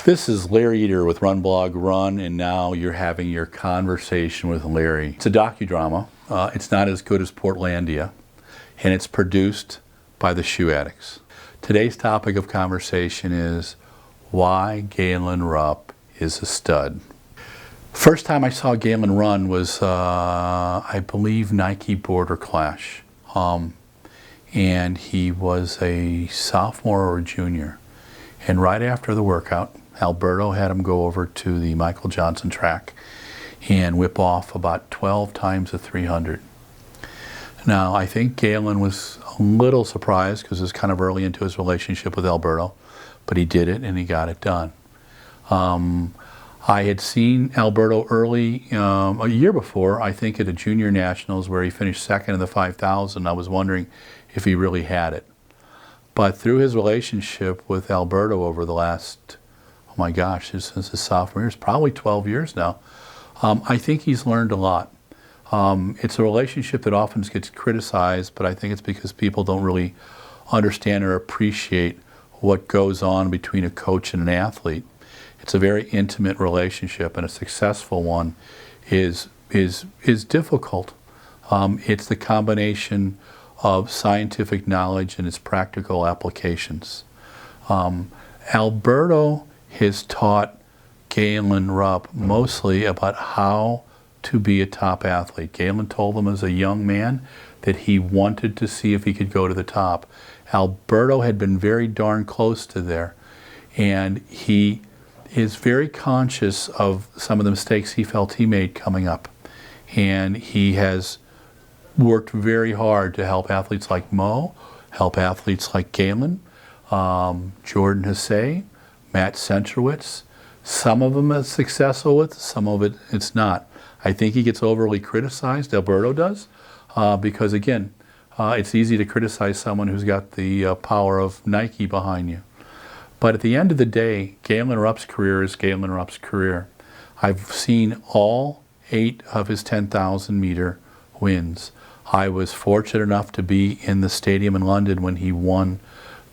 This is Larry Eater with RunBlogRun, and now you're having your conversation with Larry. It's a docudrama. It's not as good as Portlandia, and it's produced by the Shoe Addicts. Today's topic of conversation is why Galen Rupp is a stud. First time I saw Galen run was, I believe, Nike Border Clash. And he was a sophomore or a junior. And right after the workout, Alberto had him go over to the Michael Johnson track and whip off about 12 times the 300. Now, I think Galen was a little surprised because it was kind of early into his relationship with Alberto, but he did it and he got it done. I had seen Alberto early, a year before, I think at a junior nationals where he finished second in the 5,000. I was wondering if he really had it. But through his relationship with Alberto over the last, oh my gosh, since his sophomore year, it's probably 12 years now, I think he's learned a lot. It's a relationship that often gets criticized, but I think it's because people don't really understand or appreciate what goes on between a coach and an athlete. It's a very intimate relationship, and a successful one is difficult. It's the combination of scientific knowledge and its practical applications. Alberto has taught Galen Rupp mostly about how to be a top athlete. Galen told him as a young man that he wanted to see if he could go to the top. Alberto had been very darn close to there, and he is very conscious of some of the mistakes he felt he made coming up. And he has worked very hard to help athletes like Mo, help athletes like Galen, Jordan Hesse, Matt Centrowitz. Some of them are successful with, some of it it's not. I think he gets overly criticized, Alberto does, because again, it's easy to criticize someone who's got the power of Nike behind you. But at the end of the day, Galen Rupp's career is Galen Rupp's career. I've seen all 8 of his 10,000 meter wins. I was fortunate enough to be in the stadium in London when he won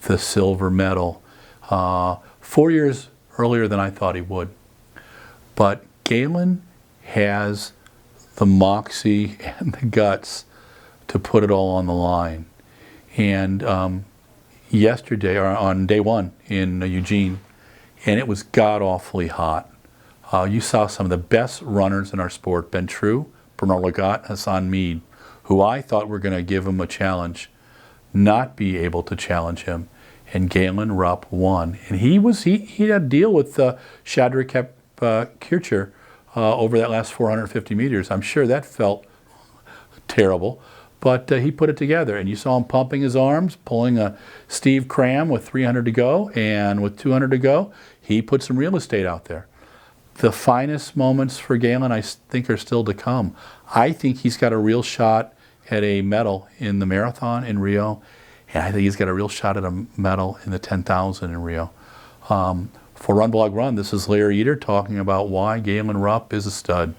the silver medal 4 years earlier than I thought he would. But Galen has the moxie and the guts to put it all on the line. And yesterday, or on day one in Eugene, and it was god-awfully hot. You saw some of the best runners in our sport, Ben True, Bernard Lagat, Hassan Mead, who I thought were going to give him a challenge, not be able to challenge him. And Galen Rupp won. And he had a deal with Shadrach Kircher over that last 450 meters. I'm sure that felt terrible. But he put it together, and you saw him pumping his arms, pulling a Steve Cram with 300 to go, and with 200 to go, he put some real estate out there. The finest moments for Galen, I think, are still to come. I think he's got a real shot at a medal in the marathon in Rio, and I think he's got a real shot at a medal in the 10,000 in Rio. For RunBlogRun, this is Larry Eater talking about why Galen Rupp is a stud.